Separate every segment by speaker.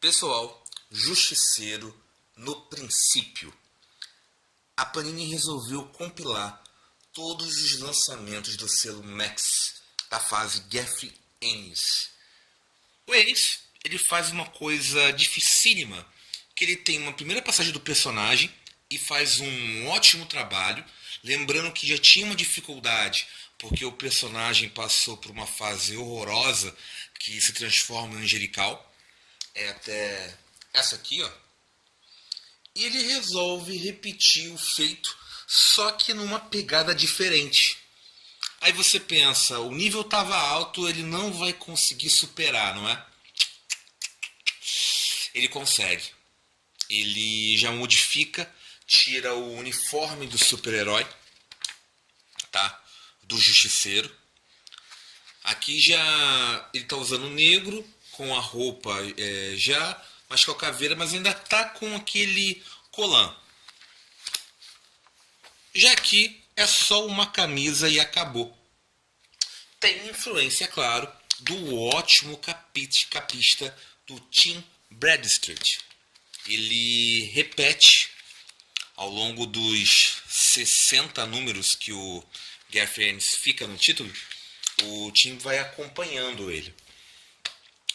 Speaker 1: Pessoal, Justiceiro no princípio. A Panini resolveu compilar todos os lançamentos do selo Max da fase Garth Ennis. O Ennis, ele faz uma coisa dificílima, que ele tem uma primeira passagem do personagem e faz um ótimo trabalho, lembrando que já tinha uma dificuldade, porque o personagem passou por uma fase horrorosa que se transforma em angelical. É até essa aqui, ó. E ele resolve repetir o feito, só que numa pegada diferente. Aí você pensa, o nível estava alto, ele não vai conseguir superar, não é? Ele consegue. Ele já modifica, tira o uniforme do super-herói, tá? Do Justiceiro. Aqui já ele está usando negro, com a roupa já, mas com a caveira, mas ainda tá com aquele colã. Já aqui é só uma camisa e acabou. Tem influência, é claro, do ótimo capista do Tim Bradstreet. Ele repete ao longo dos 60 números que o Garth Ennis fica no título, o Tim vai acompanhando ele.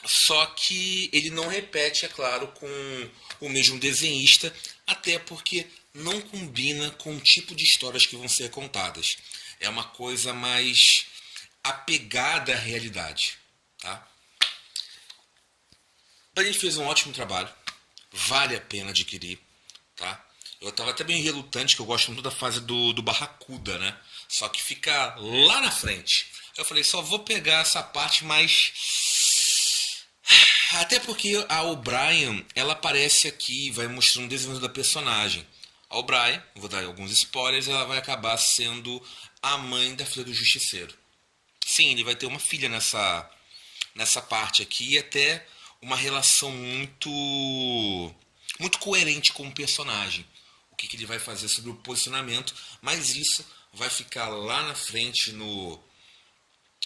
Speaker 1: Só que ele não repete, é claro, com o mesmo desenhista, até porque não combina com o tipo de histórias que vão ser contadas. É uma coisa mais apegada à realidade. Tá? Ele fez um ótimo trabalho, vale a pena adquirir. Tá? Eu estava até bem relutante, que eu gosto muito da fase do Barracuda, né? Só que fica lá na frente. Eu falei, só vou pegar essa parte mais... Até porque a O'Brien, ela aparece aqui, vai mostrando o desenvolvimento da personagem. A O'Brien, vou dar alguns spoilers, ela vai acabar sendo a mãe da filha do Justiceiro. Sim, ele vai ter uma filha nessa parte aqui e até uma relação muito coerente com o personagem. O que ele vai fazer sobre o posicionamento, mas isso vai ficar lá na frente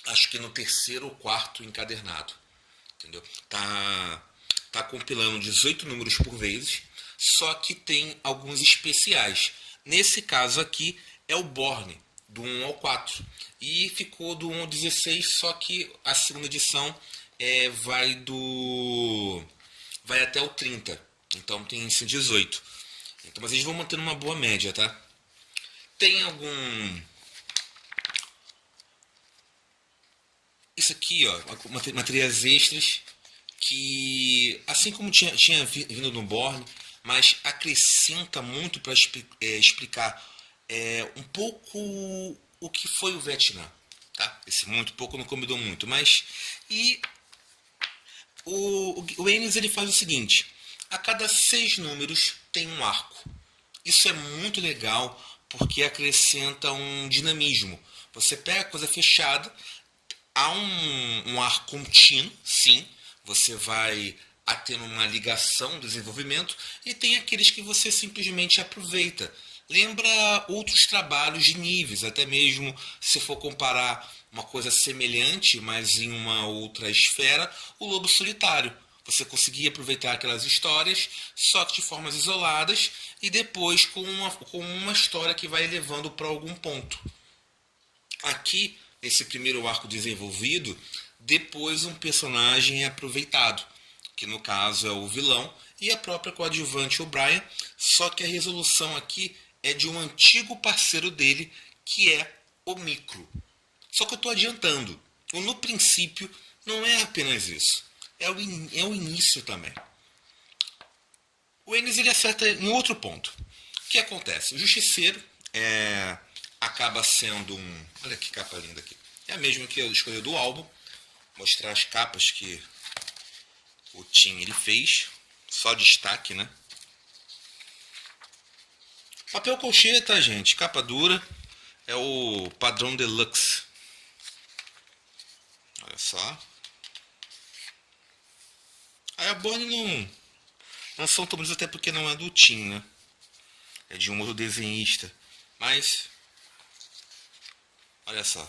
Speaker 1: acho que no terceiro ou quarto encadernado. Entendeu? Tá compilando 18 números por vez, só que tem alguns especiais. Nesse caso aqui é o Borne, do 1 ao 4. E ficou do 1 ao 16, só que a segunda edição vai até o 30. Então tem esse 18. Então, mas eles vão mantendo uma boa média, tá? Tem algum... Isso aqui, ó, materiais extras que, assim como tinha vindo no Borne, mas acrescenta muito para explicar um pouco o que foi o Vietnã. Tá? Esse muito pouco não combinou muito, mas... E o Ennis, ele faz o seguinte, a cada 6 números tem um arco. Isso é muito legal porque acrescenta um dinamismo. Você pega a coisa fechada, há um ar contínuo, sim, você vai tendo uma ligação, desenvolvimento, e tem aqueles que você simplesmente aproveita. Lembra outros trabalhos de níveis, até mesmo se for comparar uma coisa semelhante, mas em uma outra esfera, o Lobo Solitário. Você conseguia aproveitar aquelas histórias, só que de formas isoladas, e depois com uma história que vai levando para algum ponto. Aqui, esse primeiro arco desenvolvido, depois um personagem é aproveitado, que no caso é o vilão, e a própria coadjuvante O'Brien, só que a resolução aqui é de um antigo parceiro dele, que é o Micro. Só que eu estou adiantando. No princípio, não é apenas isso. É o início também. O Ennis, ele acerta em outro ponto. O que acontece? O Justiceiro acaba sendo um... Olha que capa linda aqui. É a mesma que eu escolhi do álbum. Mostrar as capas que o Tim ele fez. Só destaque, né? Papel colchê, tá, gente? Capa dura. É o padrão deluxe. Olha só. Aí a Borne não são tão bonitos, até porque não é do Tim, né? É de um outro desenhista. Mas... olha só.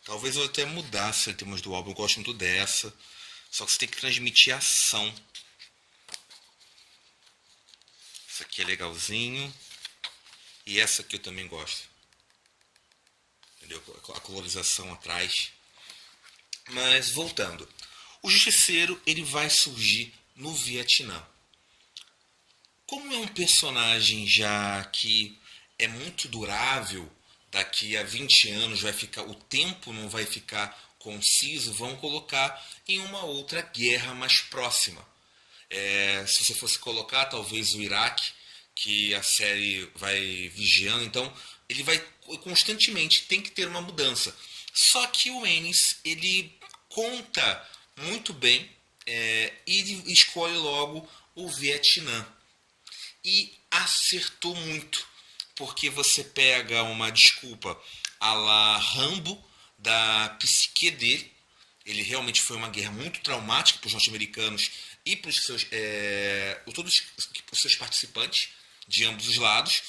Speaker 1: Talvez eu até mudasse em termos do álbum, eu gosto muito dessa. Só que você tem que transmitir ação. Essa aqui é legalzinho. E essa aqui eu também gosto. Entendeu? A colorização atrás. Mas voltando. O Justiceiro ele vai surgir no Vietnã. Como é um personagem já que é muito durável, daqui a 20 anos vai ficar, o tempo não vai ficar conciso, vão colocar em uma outra guerra mais próxima. Se você fosse colocar talvez o Iraque, que a série vai vigiando, então ele vai constantemente, tem que ter uma mudança. Só que o Ennis, ele conta muito bem e ele escolhe logo o Vietnã. E acertou muito, porque você pega uma desculpa à la Rambo da psique dele. Ele realmente foi uma guerra muito traumática para os norte-americanos e para os seus, todos os seus participantes de ambos os lados.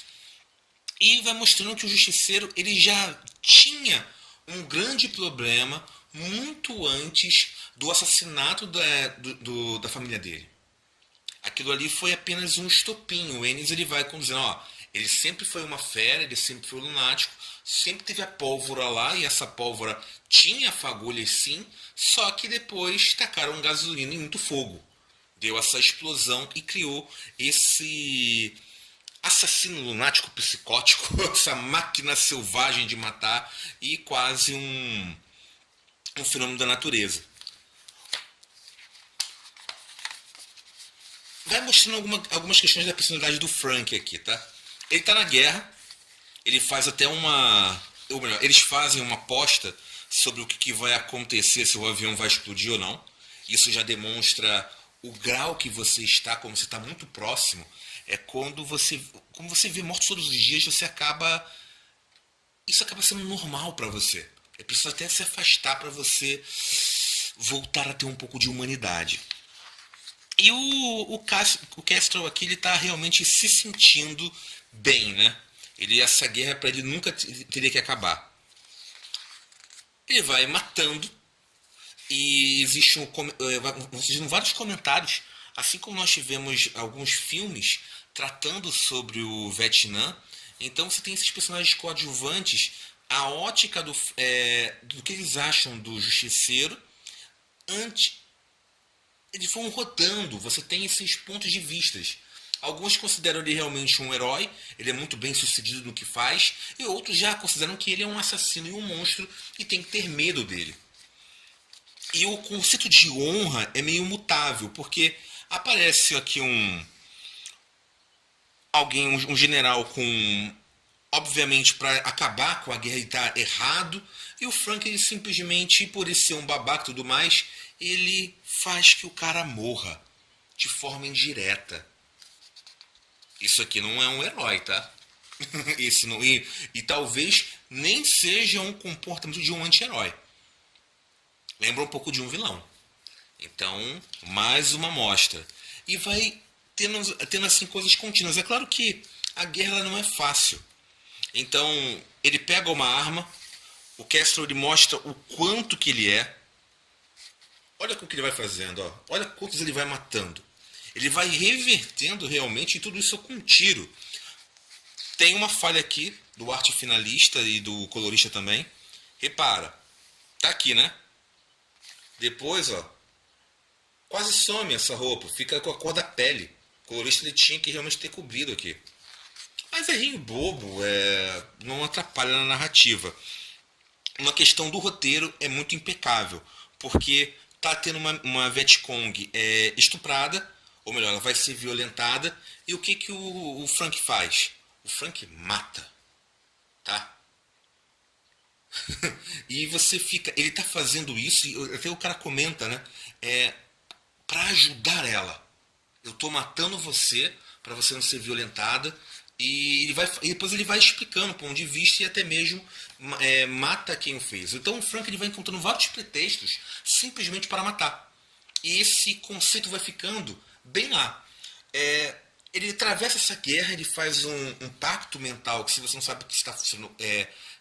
Speaker 1: E vai mostrando que o Justiceiro ele já tinha um grande problema muito antes do assassinato da família dele. Aquilo ali foi apenas um estopim. O Ennis ele vai dizendo, ele sempre foi uma fera, ele sempre foi lunático, sempre teve a pólvora lá, e essa pólvora tinha fagulhas sim, só que depois tacaram gasolina e muito fogo. Deu essa explosão e criou esse assassino lunático psicótico, essa máquina selvagem de matar e quase um fenômeno da natureza. Vai mostrando algumas questões da personalidade do Frank aqui, tá? Ele tá na guerra, ele faz até ou melhor, eles fazem uma aposta sobre o que vai acontecer, se o avião vai explodir ou não. Isso já demonstra o grau que você está, como você está muito próximo. Como você vê mortos todos os dias, isso acaba sendo normal para você. É preciso até se afastar para você voltar a ter um pouco de humanidade. E o Kestrel aqui, ele tá realmente se sentindo bem, né? Essa guerra para ele nunca teria que acabar. Ele vai matando e existem vários comentários, assim como nós tivemos alguns filmes tratando sobre o Vietnã. Então você tem esses personagens coadjuvantes, a ótica do que eles acham do Justiceiro eles vão rodando, você tem esses pontos de vistas. Alguns consideram ele realmente um herói, ele é muito bem sucedido no que faz, e outros já consideram que ele é um assassino e um monstro e tem que ter medo dele. E o conceito de honra é meio mutável, porque aparece aqui um general com, obviamente, para acabar com a guerra, ele está errado, e o Frank, ele simplesmente, por ele ser um babaca e tudo mais, ele faz que o cara morra de forma indireta. Isso aqui não é um herói, tá? E talvez nem seja um comportamento de um anti-herói. Lembra um pouco de um vilão. Então, mais uma amostra. E vai tendo assim coisas contínuas. É claro que a guerra ela não é fácil. Então, ele pega uma arma, o Kestrel ele mostra o quanto que ele é. Olha o que ele vai fazendo, ó. Olha quantos ele vai matando. Ele vai revertendo realmente e tudo isso com um tiro. Tem uma falha aqui do arte finalista e do colorista também. Repara, tá aqui, né? Depois, ó, quase some essa roupa, fica com a cor da pele. O colorista ele tinha que realmente ter cobrido aqui. Mas errinho bobo, não atrapalha na narrativa. Uma questão do roteiro é muito impecável, porque tá tendo uma Vietcong estuprada, ou melhor, ela vai ser violentada, e o que o Frank faz? O Frank mata, tá? E você fica, ele tá fazendo isso, e até o cara comenta, né? Para ajudar ela. Eu tô matando você, para você não ser violentada, e depois ele vai explicando o ponto de vista e até mesmo mata quem o fez. Então o Frank ele vai encontrando vários pretextos simplesmente para matar. E esse conceito vai ficando bem lá. Ele atravessa essa guerra, ele faz um pacto mental que, se você não sabe o que está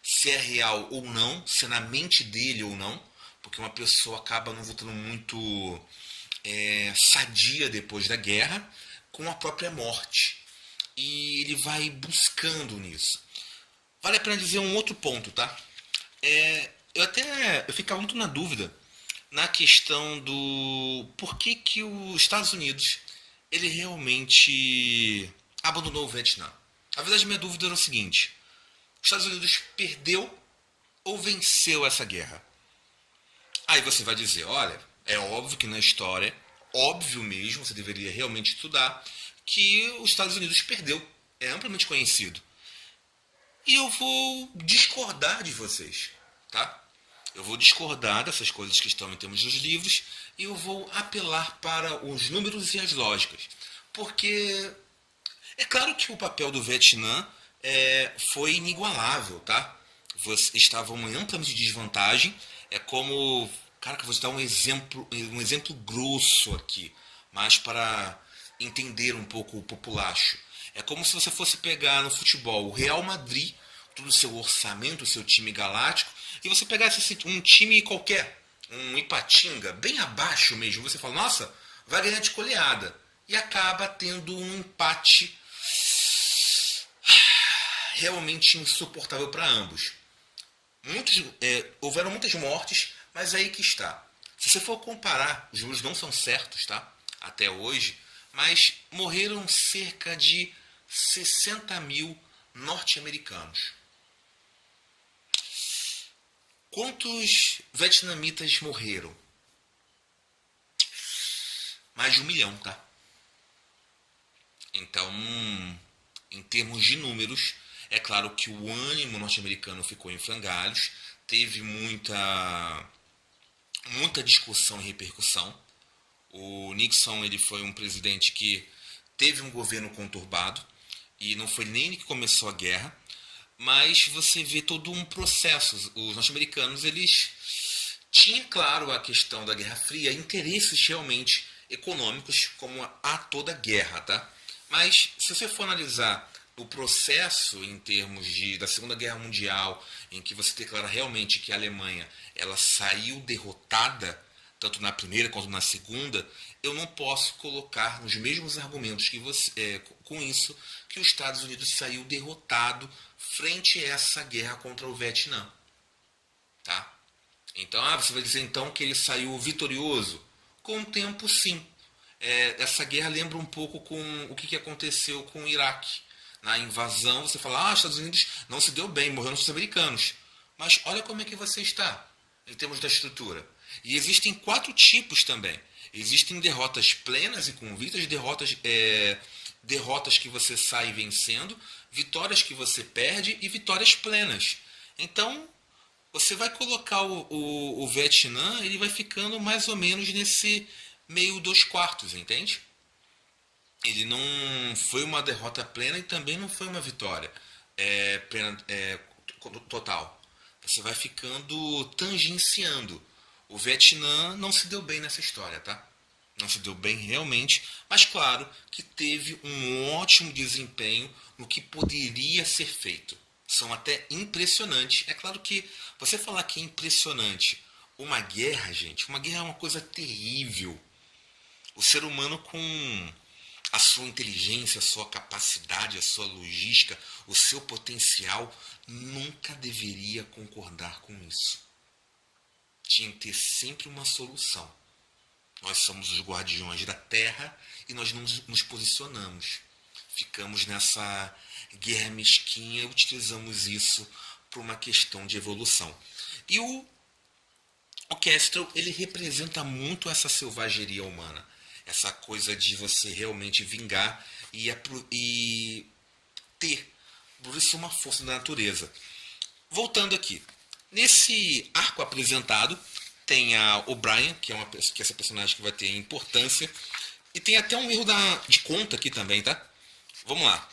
Speaker 1: se é real ou não, se é na mente dele ou não, porque uma pessoa acaba não voltando muito sadia depois da guerra com a própria morte. E ele vai buscando nisso. Vale a pena dizer um outro ponto, tá? Eu ficava muito na dúvida na questão do por que os Estados Unidos ele realmente abandonou o Vietnã. Na verdade, minha dúvida era o seguinte: os Estados Unidos perdeu ou venceu essa guerra? Aí você vai dizer, olha, é óbvio que na história, óbvio mesmo, você deveria realmente estudar, que os Estados Unidos perdeu. É amplamente conhecido. E eu vou discordar de vocês, tá? Eu vou discordar dessas coisas que estão em termos dos livros e eu vou apelar para os números e as lógicas. Porque é claro que o papel do Vietnã foi inigualável, tá? Estavam em amplamente desvantagem. É como... Cara, que eu vou te dar um exemplo grosso aqui, mas para entender um pouco o populacho. É como se você fosse pegar no futebol o Real Madrid, todo o seu orçamento, o seu time galáctico, e você pegasse um time qualquer, um Ipatinga, bem abaixo mesmo, você fala, nossa, vai ganhar de goleada. E acaba tendo um empate realmente insuportável para ambos. Houveram muitas mortes, mas aí que está. Se você for comparar, os números não são certos, tá? Até hoje, mas morreram cerca de 60 mil norte-americanos. Quantos vietnamitas morreram? Mais de 1 milhão, tá? Então, em termos de números, é claro que o ânimo norte-americano ficou em frangalhos, teve muita discussão e repercussão. O Nixon ele foi um presidente que teve um governo conturbado e não foi nem ele que começou a guerra, mas você vê todo um processo. Os norte-americanos eles tinham, claro, a questão da Guerra Fria, interesses realmente econômicos, como a toda guerra, tá? Mas se você for analisar o processo em termos da Segunda Guerra Mundial, em que você declara realmente que a Alemanha ela saiu derrotada, tanto na primeira quanto na segunda, eu não posso colocar nos mesmos argumentos que você, com isso, que os Estados Unidos saiu derrotado frente a essa guerra contra o Vietnã. Tá? Então, você vai dizer então que ele saiu vitorioso? Com o tempo, sim. Essa guerra lembra um pouco com o que aconteceu com o Iraque. Na invasão, você fala, os Estados Unidos não se deu bem, morreram os americanos. Mas olha como é que você está, em termos da estrutura. E existem 4 tipos também. Existem derrotas plenas e convictas, derrotas que você sai vencendo, vitórias que você perde e vitórias plenas. Então, você vai colocar o Vietnã, ele vai ficando mais ou menos nesse meio 2/4, entende? Ele não foi uma derrota plena e também não foi uma vitória plena, total. Você vai ficando tangenciando. O Vietnã não se deu bem nessa história, tá? Não se deu bem realmente, mas claro que teve um ótimo desempenho no que poderia ser feito. São até impressionantes. É claro que você falar que é impressionante uma guerra, gente, uma guerra é uma coisa terrível. O ser humano com a sua inteligência, a sua capacidade, a sua logística, o seu potencial, nunca deveria concordar com isso. Tinha que ter sempre uma solução. Nós somos os guardiões da Terra e nós não nos posicionamos. Ficamos nessa guerra mesquinha e utilizamos isso para uma questão de evolução. E o Castro, ele representa muito essa selvageria humana. Essa coisa de você realmente vingar e ter, por isso, uma força da natureza. Voltando aqui. Nesse arco apresentado, tem a O'Brien, que é essa personagem que vai ter importância. E tem até um erro de conta aqui também, tá? Vamos lá.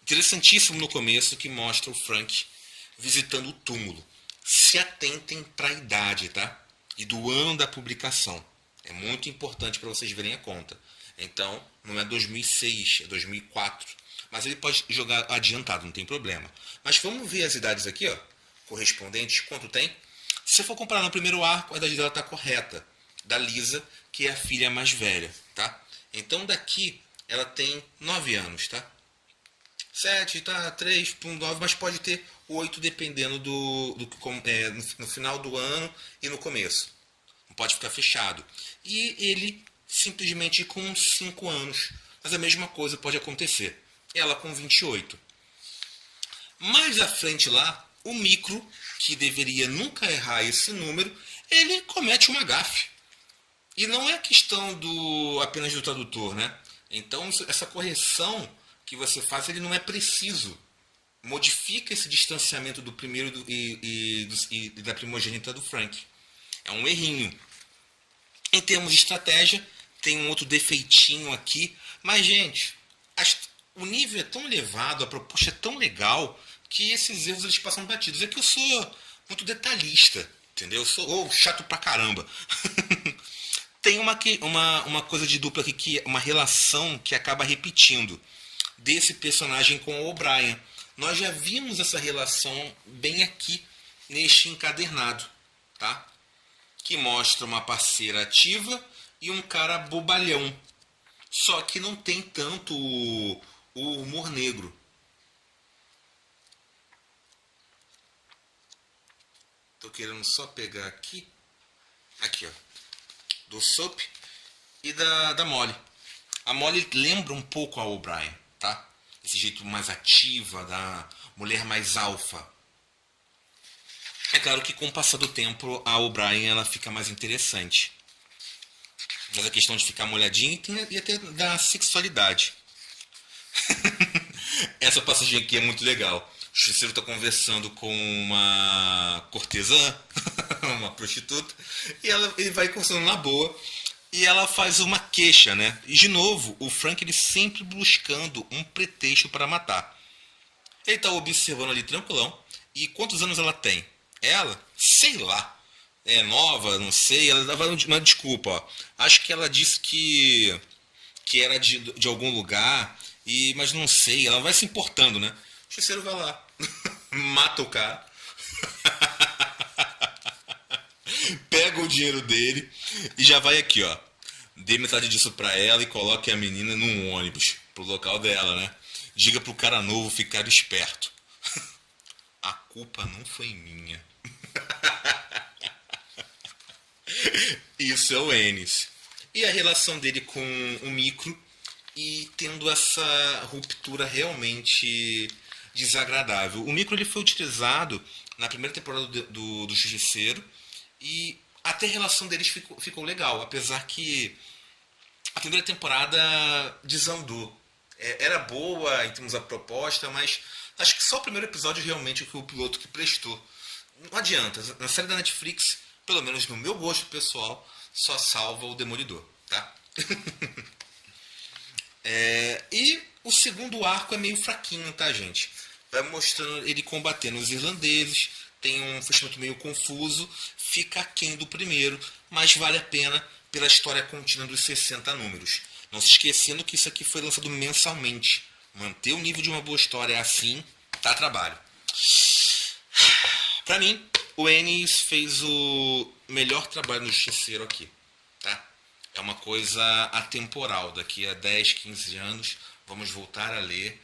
Speaker 1: Interessantíssimo no começo que mostra o Frank visitando o túmulo. Se atentem para a idade, tá? E do ano da publicação. É muito importante para vocês verem a conta. Então, não é 2006, é 2004. Mas ele pode jogar adiantado, não tem problema. Mas vamos ver as idades aqui, ó. correspondentes, quanto tem? Se você for comparar no primeiro arco, a idade dela está correta. Da Lisa, que é a filha mais velha, tá? Então daqui ela tem 9 anos, tá? 7, tá? 3, 9, mas pode ter 8 dependendo no final do ano e no começo. Não pode ficar fechado. E ele simplesmente com 5 anos. Mas a mesma coisa pode acontecer. Ela com 28. Mais à frente lá, o micro, que deveria nunca errar esse número, ele comete uma gafe. E não é questão apenas do tradutor, né? Então essa correção que você faz, ele não é preciso. Modifica esse distanciamento do primeiro e da primogênita do Frank. É um errinho. Em termos de estratégia, tem um outro defeitinho aqui. Mas, gente, o nível é tão elevado, a proposta é tão legal, que esses erros eles passam batidos. É que eu sou muito detalhista, entendeu? Eu sou chato pra caramba. Tem uma coisa de dupla aqui, que é uma relação que acaba repetindo desse personagem com o O'Brien. Nós já vimos essa relação bem aqui neste encadernado, tá? Que mostra uma parceira ativa e um cara bobalhão. Só que não tem tanto o humor negro. Tô querendo só pegar aqui. Aqui, ó. Do Soap e da Molly. A Molly lembra um pouco a O'Brien, tá? Esse jeito mais ativa, da mulher mais alfa. É claro que com o passar do tempo a O'Brien ela fica mais interessante. Mas a questão de ficar molhadinha e até da sexualidade. Essa passagem aqui é muito legal. O Justiceiro está conversando com uma cortesã, uma prostituta, e ele vai conversando na boa, e ela faz uma queixa, né? E de novo, o Frank ele sempre buscando um pretexto para matar. Ele está observando ali tranquilão, e quantos anos ela tem? Ela? Sei lá. É nova, não sei, ela dava uma desculpa, ó. Acho que ela disse que era de algum lugar, mas não sei, ela vai se importando, né? O Justiceiro vai lá, mata o cara, pega o dinheiro dele e já vai aqui, ó. Dê metade disso pra ela e coloque a menina num ônibus, pro local dela, né? Diga pro cara novo ficar esperto. A culpa não foi minha. Isso é o Ennis. E a relação dele com o Micro e tendo essa ruptura realmente desagradável. O Micro ele foi utilizado na primeira temporada do Justiceiro e até a relação deles ficou legal, apesar que a primeira temporada desandou. Era boa em termos da proposta, mas acho que só o primeiro episódio realmente foi o piloto que prestou. Não adianta, na série da Netflix, pelo menos no meu gosto pessoal, só salva o Demolidor, tá? E o segundo arco é meio fraquinho, tá, gente? Vai mostrando ele combatendo os irlandeses, tem um fechamento meio confuso, fica aquém do primeiro, mas vale a pena pela história contínua dos 60 números. Não se esquecendo que isso aqui foi lançado mensalmente. Manter o nível de uma boa história assim, dá trabalho. Pra mim, o Ennis fez o melhor trabalho no Justiceiro aqui, tá? É uma coisa atemporal. Daqui a 10, 15 anos, vamos voltar a ler.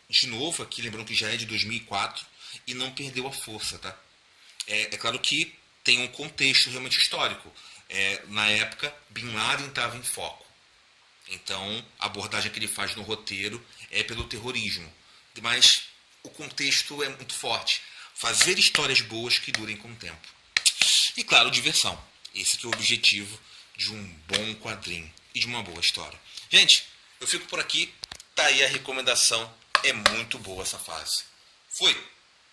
Speaker 1: De novo aqui, lembrando que já é de 2004 e não perdeu a força, tá? É claro que tem um contexto realmente histórico. Na época, Bin Laden estava em foco. Então, a abordagem que ele faz no roteiro é pelo terrorismo. Mas o contexto é muito forte. Fazer histórias boas que durem com o tempo. E, claro, diversão. Esse que é o objetivo de um bom quadrinho e de uma boa história. Gente, eu fico por aqui. Tá aí a recomendação. É muito boa essa fase. Fui!